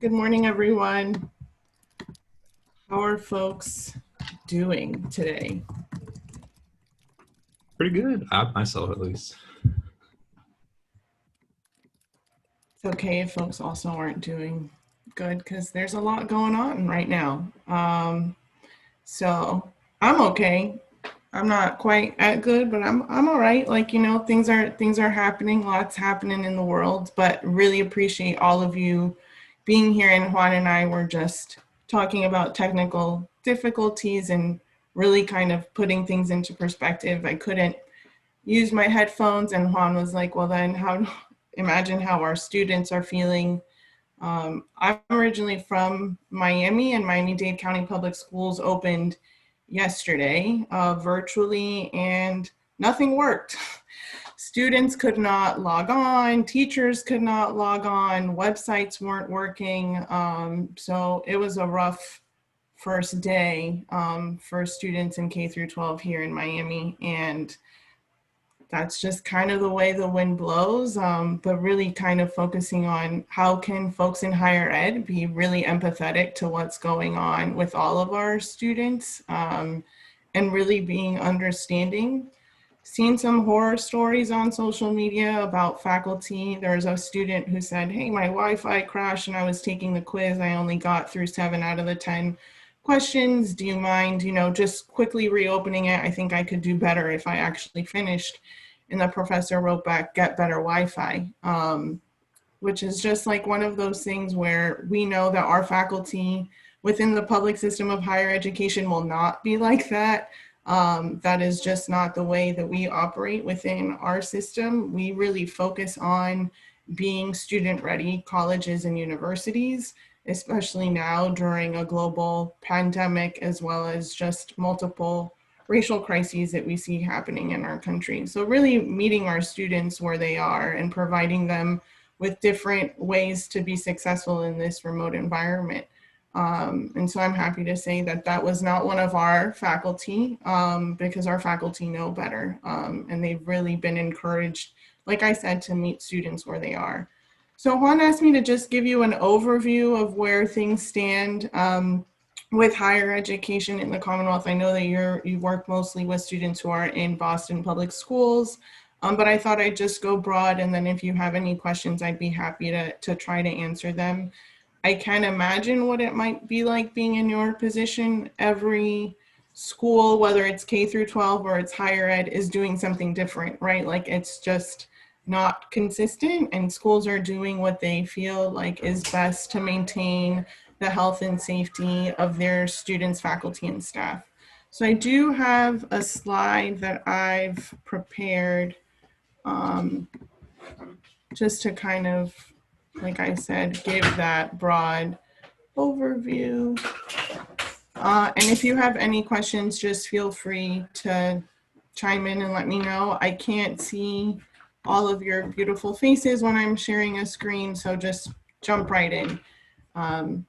Good morning, everyone. How are folks doing today? Pretty good. I myself at least. It's okay if folks also aren't doing good because there's a lot going on right now. So I'm okay. I'm not quite at good, but I'm all right. Like, things are happening, lots happening in the world, but really appreciate all of you being here. And Juan and I were just talking about technical difficulties and really kind of putting things into perspective. I couldn't use my headphones, and Juan was like, well, then how imagine how our students are feeling. I'm originally from Miami, and Miami-Dade County Public Schools opened yesterday virtually, and nothing worked. Students could not log on, teachers could not log on, websites weren't working. So it was a rough first day for students in K through 12 here in Miami. And that's just kind of the way the wind blows, but really kind of focusing on how can folks in higher ed be really empathetic to what's going on with all of our students, and really being understanding. Seen some horror stories on social media about faculty. There's a student who said, hey, my Wi-Fi crashed and I was taking the quiz. I only got through 7 out of the 10 questions. Do you mind, just quickly reopening it? I think I could do better if I actually finished. And the professor wrote back, get better Wi-Fi, which is just like one of those things where we know that our faculty within the public system of higher education will not be like that. That is just not the way that we operate within our system. We really focus on being student ready colleges and universities, especially now during a global pandemic, as well as just multiple racial crises that we see happening in our country. So really meeting our students where they are and providing them with different ways to be successful in this remote environment. And so I'm happy to say that that was not one of our faculty, because our faculty know better. And they've really been encouraged, like I said, to meet students where they are. So Juan asked me to just give you an overview of where things stand with higher education in the Commonwealth. I know that you work mostly with students who are in Boston public schools, but I thought I'd just go broad, and then if you have any questions, I'd be happy to try to answer them. I can imagine what it might be like being in your position. Every school, whether it's K through 12 or it's higher ed, is doing something different, right? Like it's just not consistent, and schools are doing what they feel like is best to maintain the health and safety of their students, faculty, and staff. So I do have a slide that I've prepared, um, just to kind of, like I said, give that broad overview. And if you have any questions, just feel free to chime in and let me know. I can't see all of your beautiful faces when I'm sharing a screen, so just jump right in.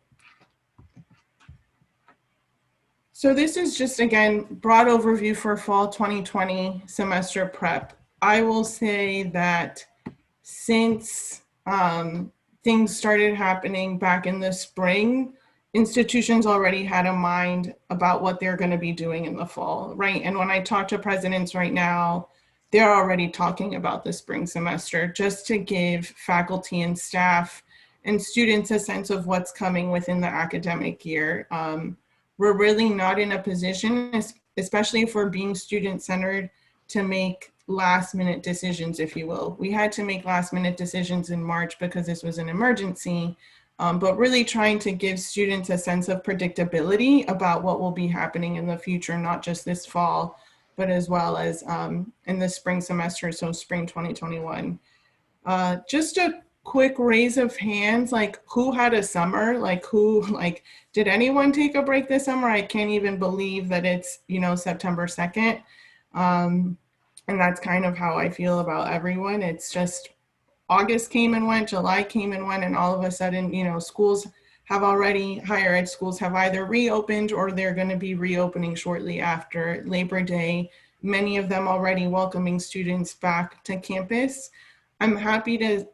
So this is just, again, broad overview for fall 2020 semester prep. I will say that since things started happening back in the spring, institutions already had a mind about what they're going to be doing in the fall, right? And when I talk to presidents right now, they're already talking about the spring semester just to give faculty and staff and students a sense of what's coming within the academic year. We're really not in a position, especially if we're being student-centered, to make last minute decisions, if you will. We had to make last minute decisions in March because this was an emergency, but really trying to give students a sense of predictability about what will be happening in the future, not just this fall, but as well as in the spring semester, so spring 2021. Just a quick raise of hands, like who had a summer, like did anyone take a break this summer? I can't even believe that it's, September 2nd. And that's kind of how I feel about everyone. It's just August came and went, July came and went, and all of a sudden, schools have already, higher ed schools have either reopened or they're going to be reopening shortly after Labor Day. Many of them already welcoming students back to campus. I'm happy to,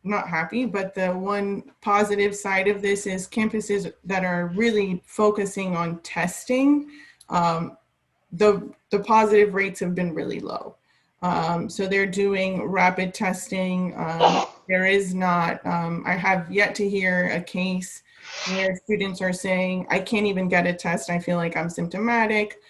not happy, but the one positive side of this is campuses that are really focusing on testing, the positive rates have been really low. So they're doing rapid testing. There is not, I have yet to hear a case where students are saying, I can't even get a test. I feel like I'm symptomatic.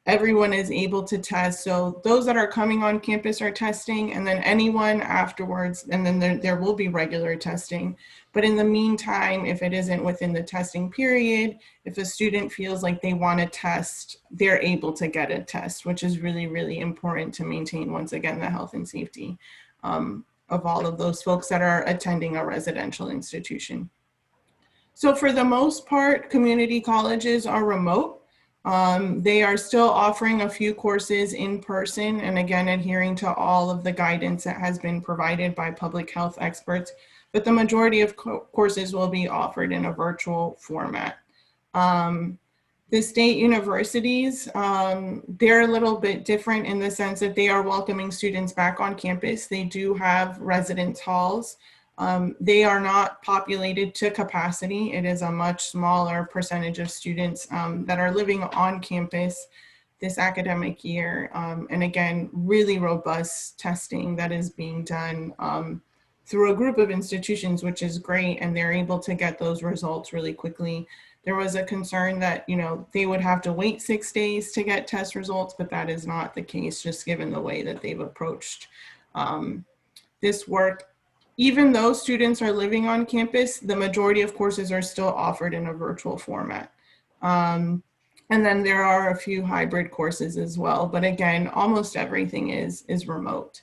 Everyone is able to test. So those that are coming on campus are testing, and then anyone afterwards, and then there will be regular testing. But in the meantime, if it isn't within the testing period, if a student feels like they want to test, they're able to get a test, which is really, really important to maintain, once again, the health and safety of all of those folks that are attending a residential institution. So for the most part, community colleges are remote. They are still offering a few courses in person, and again, adhering to all of the guidance that has been provided by public health experts, but the majority of courses will be offered in a virtual format. The state universities, they're a little bit different in the sense that they are welcoming students back on campus. They do have residence halls. They are not populated to capacity. It is a much smaller percentage of students that are living on campus this academic year. And again, really robust testing that is being done through a group of institutions, which is great. And they're able to get those results really quickly. There was a concern that, you know, they would have to wait 6 days to get test results, but that is not the case, just given the way that they've approached this work. Even though students are living on campus, the majority of courses are still offered in a virtual format. And then there are a few hybrid courses as well, but again, almost everything is remote.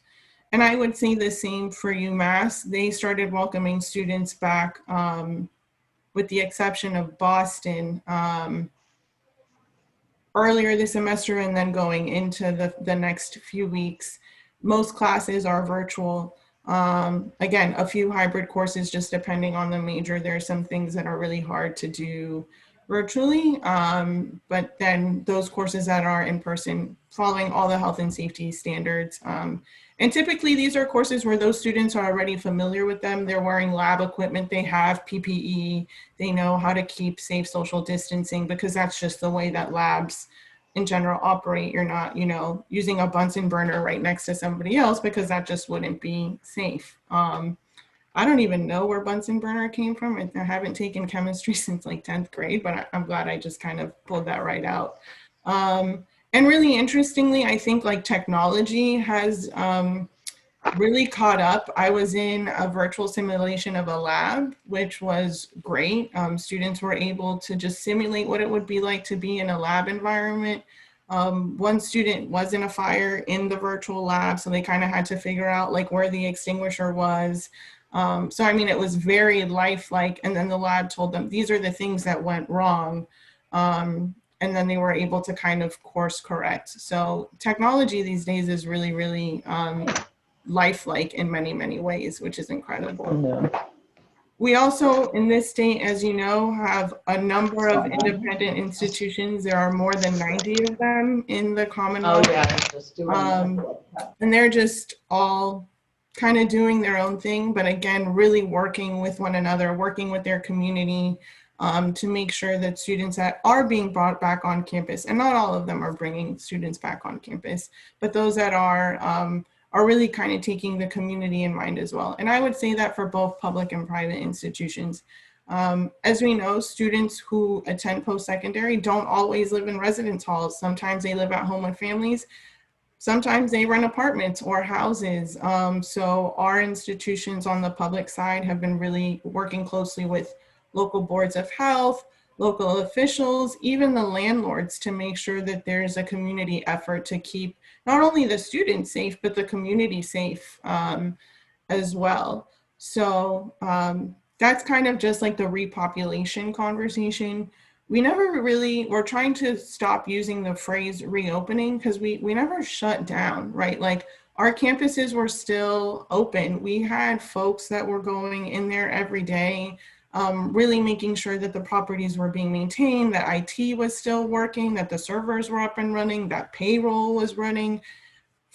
And I would say the same for UMass. They started welcoming students back, with the exception of Boston, earlier this semester, and then going into the next few weeks. Most classes are virtual. Again, a few hybrid courses, just depending on the major. There are some things that are really hard to do virtually, but then those courses that are in person, following all the health and safety standards. And typically these are courses where those students are already familiar with them. They're wearing lab equipment, they have PPE, they know how to keep safe social distancing, because that's just the way that labs in general operate. You're not, you know, using a Bunsen burner right next to somebody else, because that just wouldn't be safe. I don't even know where Bunsen burner came from. I haven't taken chemistry since like 10th grade, but I'm glad I just kind of pulled that right out. And really interestingly, I think like technology has really caught up. I was in a virtual simulation of a lab, which was great. Students were able to just simulate what it would be like to be in a lab environment. One student was in a fire in the virtual lab, so they kind of had to figure out like where the extinguisher was. So I mean, it was very lifelike. And then the lab told them, these are the things that went wrong. And then they were able to kind of course correct. So technology these days is really, really lifelike in many, many ways, which is incredible. We also, in this state, as you know, have a number of independent institutions. There are more than 90 of them in the Commonwealth. Oh, yeah, just doing And they're just all kind of doing their own thing, but again, really working with one another, working with their community to make sure that students that are being brought back on campus, and not all of them are bringing students back on campus, but those that are really kind of taking the community in mind as well. And I would say that for both public and private institutions. As we know, students who attend post-secondary don't always live in residence halls. Sometimes they live at home with families. Sometimes they rent apartments or houses. So our institutions on the public side have been really working closely with local boards of health, local officials, even the landlords, to make sure that there's a community effort to keep not only the students safe, but the community safe as well. So that's kind of just like the repopulation conversation. We never really, we're trying to stop using the phrase reopening, because we never shut down, right? Like our campuses were still open. We had folks that were going in there every day, really making sure that the properties were being maintained, that IT was still working, that the servers were up and running, that payroll was running.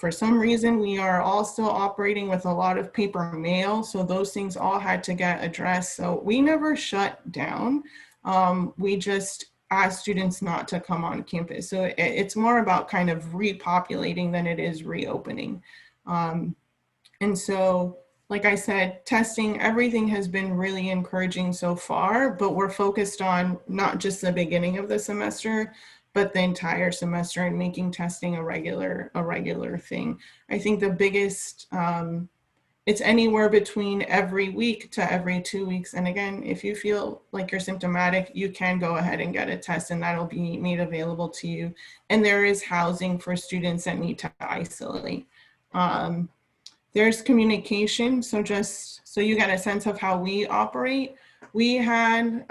For some reason, we are all still operating with a lot of paper mail. So those things all had to get addressed. So we never shut down. We just asked students not to come on campus. So it's more about kind of repopulating than it is reopening. And so, like I said, testing, everything has been really encouraging so far, but we're focused on not just the beginning of the semester, but the entire semester and making testing a regular thing. I think the biggest, it's anywhere between every week to every 2 weeks. And again, if you feel like you're symptomatic, you can go ahead and get a test and that'll be made available to you. And there is housing for students that need to isolate. There's communication. So just so you get a sense of how we operate, we had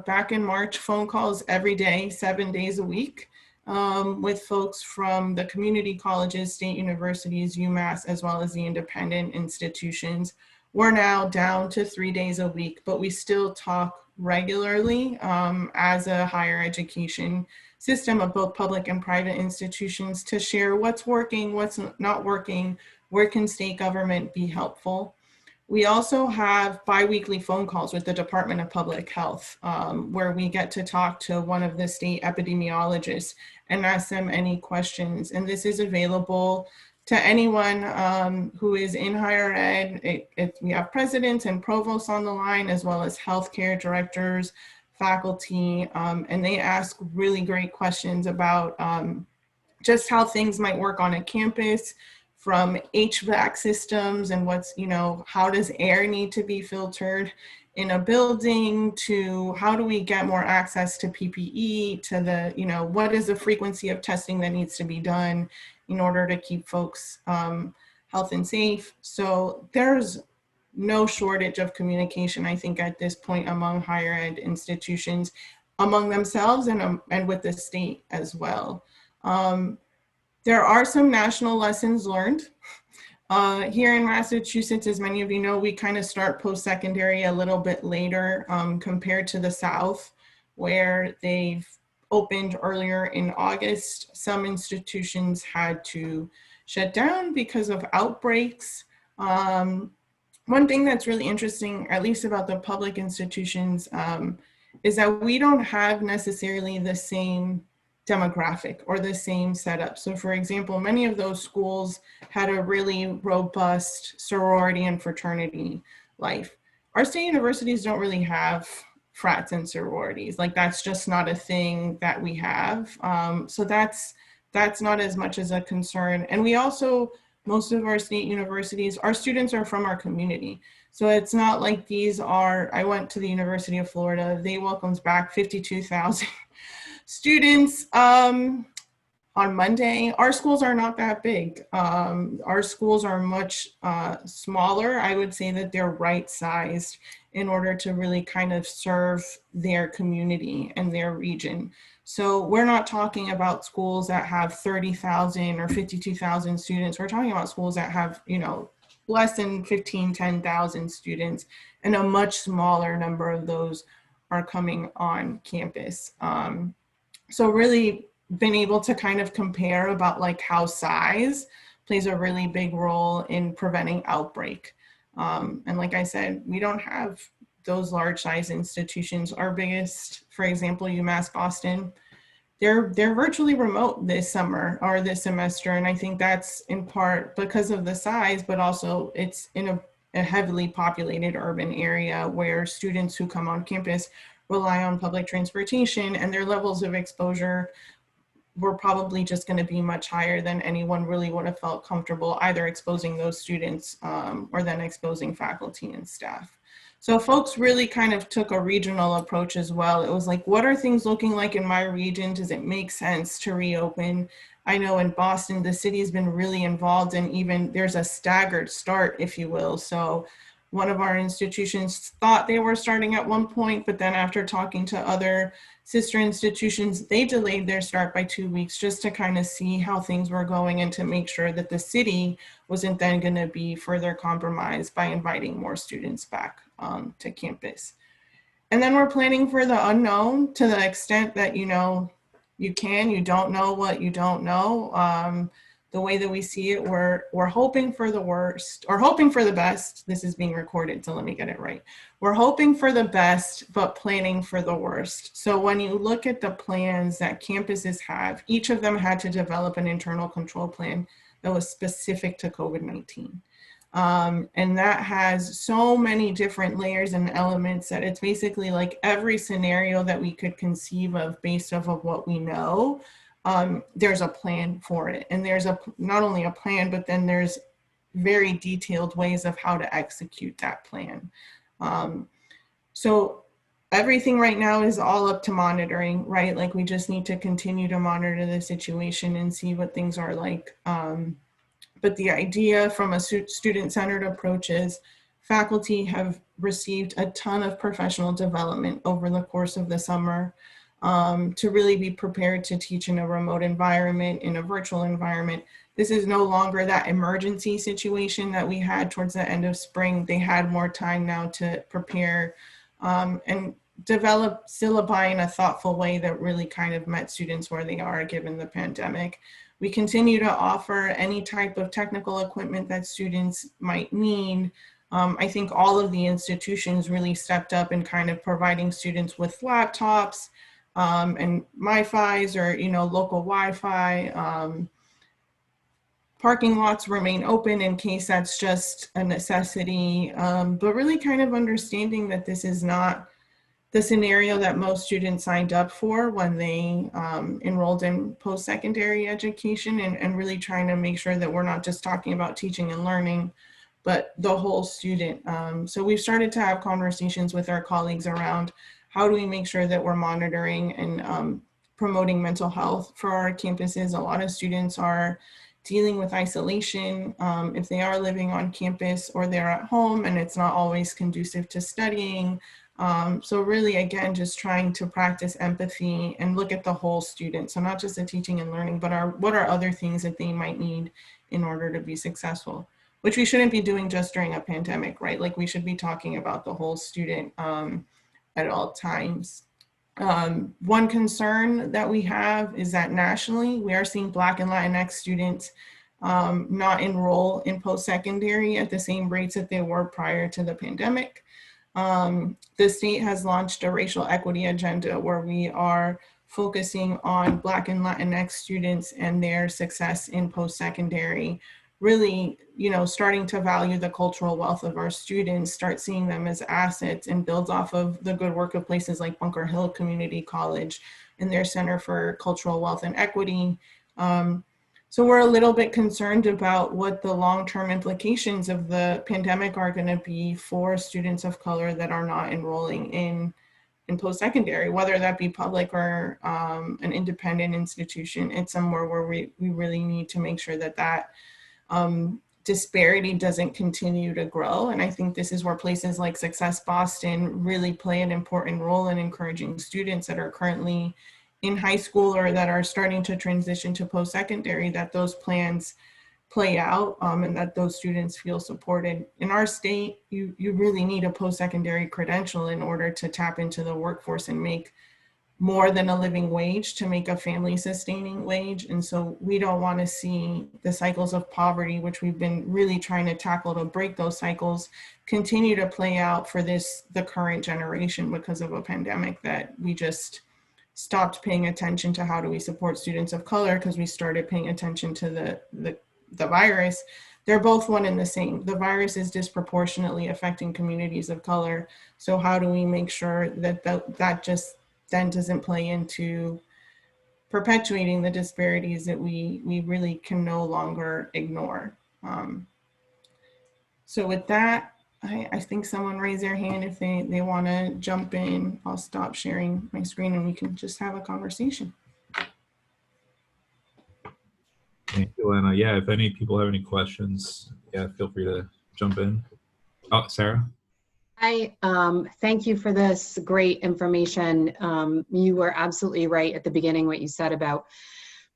back in March phone calls every day, 7 days a week with folks from the community colleges, state universities, UMass, as well as the independent institutions. We're now down to 3 days a week, but we still talk regularly as a higher education system of both public and private institutions to share what's working, what's not working, where can state government be helpful. We also have bi-weekly phone calls with the Department of Public Health, where we get to talk to one of the state epidemiologists and ask them any questions. And this is available to anyone who is in higher ed. We have presidents and provosts on the line, as well as healthcare directors, faculty, and they ask really great questions about just how things might work on a campus, from HVAC systems and what's, how does air need to be filtered in a building, to how do we get more access to PPE, to the, what is the frequency of testing that needs to be done in order to keep folks health and safe. So there's no shortage of communication, I think, at this point among higher ed institutions, among themselves and with the state as well. There are some national lessons learned. Here in Massachusetts, as many of you know, we kind of start post-secondary a little bit later compared to the South, where they've opened earlier in August. Some institutions had to shut down because of outbreaks. One thing that's really interesting, at least about the public institutions, is that we don't have necessarily the same demographic or the same setup. So for example, many of those schools had a really robust sorority and fraternity life. Our state universities don't really have frats and sororities. Like, that's just not a thing that we have. So that's not as much as a concern. And we also, most of our state universities, our students are from our community. So it's not like these are, I went to the University of Florida, they welcomes back 52,000 students on Monday. Our schools are not that big. Our schools are much smaller. I would say that they're right-sized in order to really kind of serve their community and their region. So we're not talking about schools that have 30,000 or 52,000 students. We're talking about schools that have, less than 10,000 students, and a much smaller number of those are coming on campus. So really been able to kind of compare about like how size plays a really big role in preventing outbreak. And like I said, we don't have those large size institutions. Our biggest, for example, UMass Boston, they're virtually remote this summer or this semester. And I think that's in part because of the size, but also it's in a heavily populated urban area where students who come on campus rely on public transportation, and their levels of exposure were probably just going to be much higher than anyone really would have felt comfortable either exposing those students or then exposing faculty and staff. So folks really kind of took a regional approach as well. It was like, what are things looking like in my region? Does it make sense to reopen? I know in Boston, the city's been really involved, and even there's a staggered start, if you will. So one of our institutions thought they were starting at one point, but then after talking to other sister institutions, they delayed their start by 2 weeks just to kind of see how things were going and to make sure that the city wasn't then going to be further compromised by inviting more students back to campus. And then we're planning for the unknown to the extent that, you don't know what you don't know. the way that we see it, we're hoping for the worst or hoping for the best. This is being recorded, so let me get it right. We're hoping for the best, but planning for the worst. So when you look at the plans that campuses have, each of them had to develop an internal control plan that was specific to COVID-19. And that has so many different layers and elements that it's basically like every scenario that we could conceive of based off of what we know. There's a plan for it. And there's not only a plan, but then there's very detailed ways of how to execute that plan. So everything right now is all up to monitoring, right? Like we just need to continue to monitor the situation and see what things are like. But the idea from a student-centered approach is faculty have received a ton of professional development over the course of the summer to really be prepared to teach in a remote environment, in a virtual environment. This is no longer that emergency situation that we had towards the end of spring. They had more time now to prepare and develop syllabi in a thoughtful way that really kind of met students where they are given the pandemic. We continue to offer any type of technical equipment that students might need. I think all of the institutions really stepped up in kind of providing students with laptops and MiFis or, local Wi-Fi. Parking lots remain open in case that's just a necessity, but really kind of understanding that this is not the scenario that most students signed up for when they enrolled in post-secondary education and really trying to make sure that we're not just talking about teaching and learning, but the whole student. So we've started to have conversations with our colleagues around how do we make sure that we're monitoring and promoting mental health for our campuses. A lot of students are dealing with isolation if they are living on campus or they're at home and it's not always conducive to studying. So really, again, just trying to practice empathy and look at the whole student. So not just the teaching and learning, but what are other things that they might need in order to be successful, which we shouldn't be doing just during a pandemic, right? Like we should be talking about the whole student at all times. One concern that we have is that nationally, we are seeing Black and Latinx students not enroll in post-secondary at the same rates that they were prior to the pandemic. The state has launched a racial equity agenda where we are focusing on Black and Latinx students and their success in post-secondary, really, starting to value the cultural wealth of our students, start seeing them as assets, and builds off of the good work of places like Bunker Hill Community College and their Center for Cultural Wealth and Equity. So we're a little bit concerned about what the long-term implications of the pandemic are going to be for students of color that are not enrolling in post-secondary, whether that be public or an independent institution. It's somewhere where we really need to make sure that disparity doesn't continue to grow. And I think this is where places like Success Boston really play an important role in encouraging students that are currently in high school or that are starting to transition to post-secondary, that those plans play out and that those students feel supported. In our state, you really need a post-secondary credential in order to tap into the workforce and make more than a living wage, to make a family sustaining wage. And so we don't want to see the cycles of poverty, which we've been really trying to tackle to break those cycles, continue to play out for the current generation because of a pandemic that we just stopped paying attention to. How do we support students of color? Because we started paying attention to the virus. They're both one and the same. The virus is disproportionately affecting communities of color. So how do we make sure that just then doesn't play into perpetuating the disparities that we really can no longer ignore? So with that, I think someone raised their hand if they want to jump in. I'll stop sharing my screen and we can just have a conversation. Thank you, Lana. Yeah, if any people have any questions, yeah, feel free to jump in. Oh, Sarah? Hi, thank you for this great information. You were absolutely right at the beginning, what you said about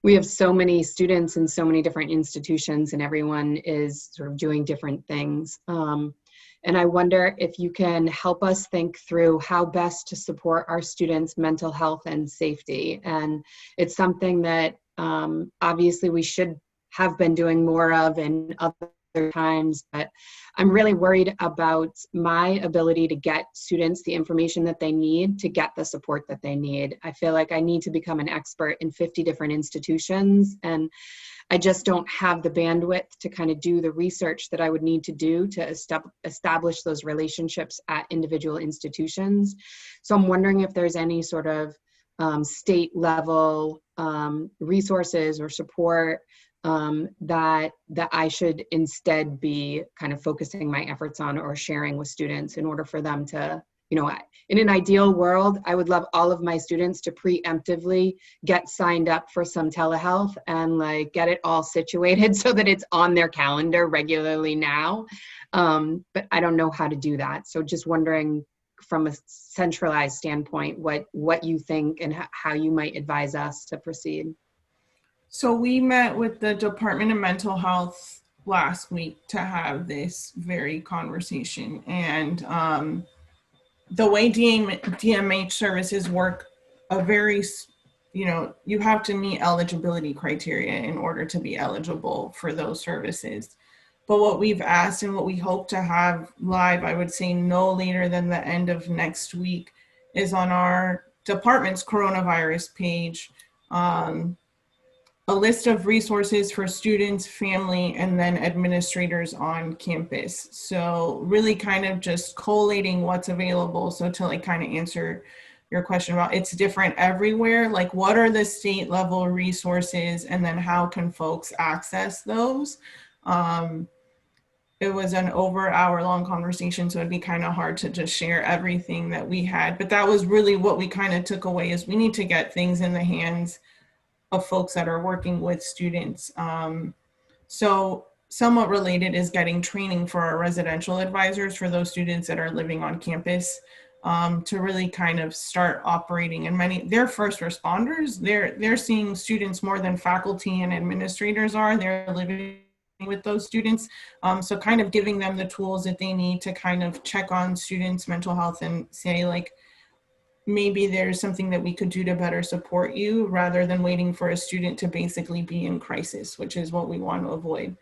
we have so many students in so many different institutions and everyone is sort of doing different things. And I wonder if you can help us think through how best to support our students' mental health and safety. And it's something that obviously we should have been doing more of in other times. But I'm really worried about my ability to get students the information that they need to get the support that they need. I feel like I need to become an expert in 50 different institutions, and I just don't have the bandwidth to kind of do the research that I would need to do to establish those relationships at individual institutions. So I'm wondering if there's any sort of state level resources or support that I should instead be kind of focusing my efforts on or sharing with students in order for them to, you know, in an ideal world, I would love all of my students to preemptively get signed up for some telehealth and like get it all situated so that it's on their calendar regularly now. But I don't know how to do that. So just wondering from a centralized standpoint, what you think and how you might advise us to proceed. So we met with the Department of Mental Health last week to have this very conversation. And the way DMH services work, you have to meet eligibility criteria in order to be eligible for those services. But what we've asked and what we hope to have live, I would say no later than the end of next week, is on our department's coronavirus page, a list of resources for students, family, and then administrators on campus. So really kind of just collating what's available. So to like kind of answer your question about it's different everywhere, like what are the state level resources and then how can folks access those? It was an over hour long conversation, so it'd be kind of hard to just share everything that we had. But that was really what we kind of took away is we need to get things in the hands of folks that are working with students. So somewhat related is getting training for our residential advisors for those students that are living on campus to really kind of start operating. And they're first responders. They're seeing students more than faculty and administrators are. They're living with those students. So kind of giving them the tools that they need to kind of check on students' mental health and say like, maybe there's something that we could do to better support you rather than waiting for a student to basically be in crisis, which is what we want to avoid.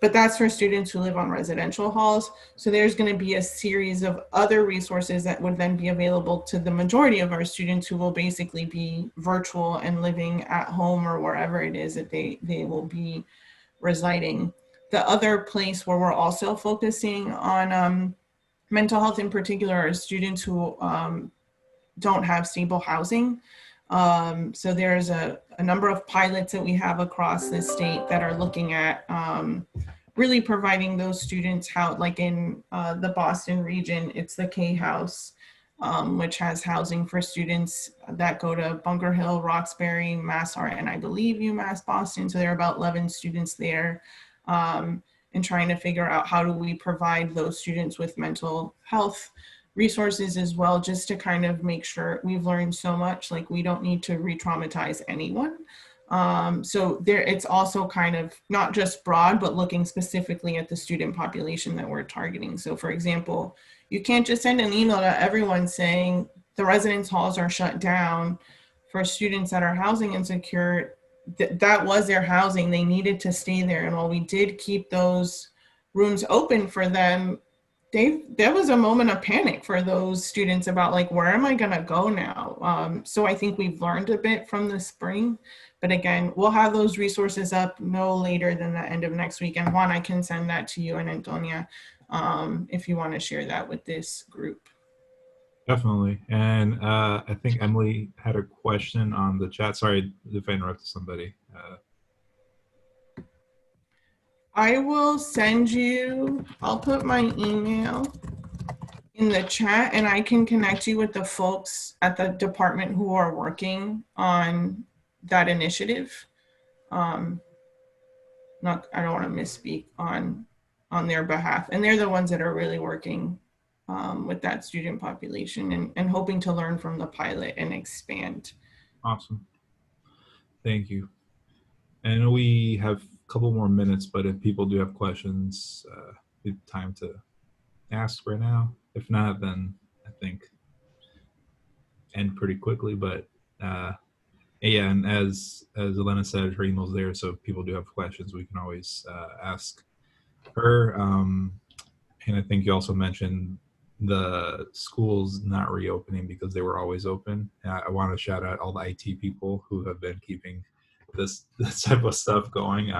But that's for students who live on residential halls. So there's going to be a series of other resources that would then be available to the majority of our students who will basically be virtual and living at home or wherever it is that they will be residing. The other place where we're also focusing on mental health in particular are students who don't have stable housing. So there's a number of pilots that we have across the state that are looking at really providing those students how, like in the Boston region, it's the K House, which has housing for students that go to Bunker Hill, Roxbury, MassArt, and I believe UMass Boston. So there are about 11 students there. And trying to figure out how do we provide those students with mental health resources as well, just to kind of make sure we've learned so much, like we don't need to re-traumatize anyone. So there, it's also kind of not just broad, but looking specifically at the student population that we're targeting. So for example, you can't just send an email to everyone saying the residence halls are shut down for students that are housing insecure. That was their housing, they needed to stay there. And while we did keep those rooms open for them, there was a moment of panic for those students about like, where am I gonna go now? So I think we've learned a bit from the spring, but again, we'll have those resources up no later than the end of next week. And Juan, I can send that to you and Antonia if you wanna share that with this group. Definitely. And I think Emily had a question on the chat. Sorry if I interrupted somebody. I will send you, I'll put my email in the chat and I can connect you with the folks at the department who are working on that initiative. I don't want to misspeak on their behalf. And they're the ones that are really working with that student population and hoping to learn from the pilot and expand. Awesome. Thank you. And we have a couple more minutes, but if people do have questions, we have time to ask right now. If not, then I think end pretty quickly. But Yeah, and as Elena said, her email's there, so if people do have questions, we can always ask her. And I think you also mentioned the schools not reopening because they were always open. And I want to shout out all the IT people who have been keeping this type of stuff going.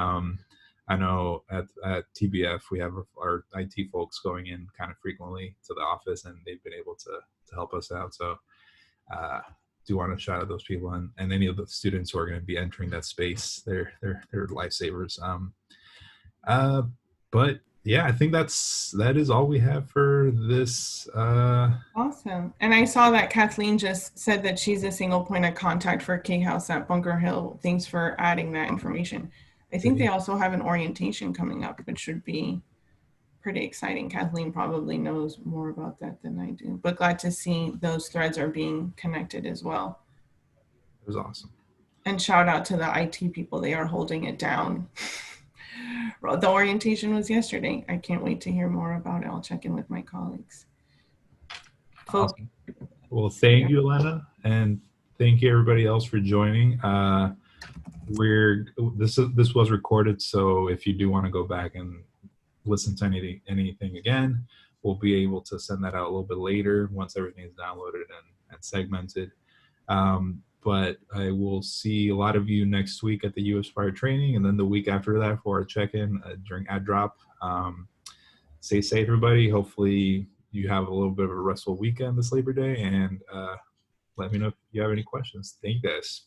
I know at TBF we have our IT folks going in kind of frequently to the office, and they've been able to help us out. So uh, do want to shout out those people and any of the students who are going to be entering that space. They're lifesavers. Uh, but yeah, I think that is all we have for this. Awesome. And I saw that Kathleen just said that she's a single point of contact for K House at Bunker Hill. Thanks for adding that information. I think they also have an orientation coming up, which should be pretty exciting. Kathleen probably knows more about that than I do, but glad to see those threads are being connected as well. It was awesome. And shout out to the IT people. They are holding it down. The orientation was yesterday. I can't wait to hear more about it. I'll check in with my colleagues. Awesome. Well, thank you, Elena, and thank you everybody else for joining. This was recorded, so if you do want to go back and listen to anything again, we'll be able to send that out a little bit later once everything is downloaded and segmented. But I will see a lot of you next week at the US Fire training, and then the week after that for our check-in during ad drop. Stay safe, everybody. Hopefully you have a little bit of a restful weekend this Labor Day, and let me know if you have any questions. Thank you guys.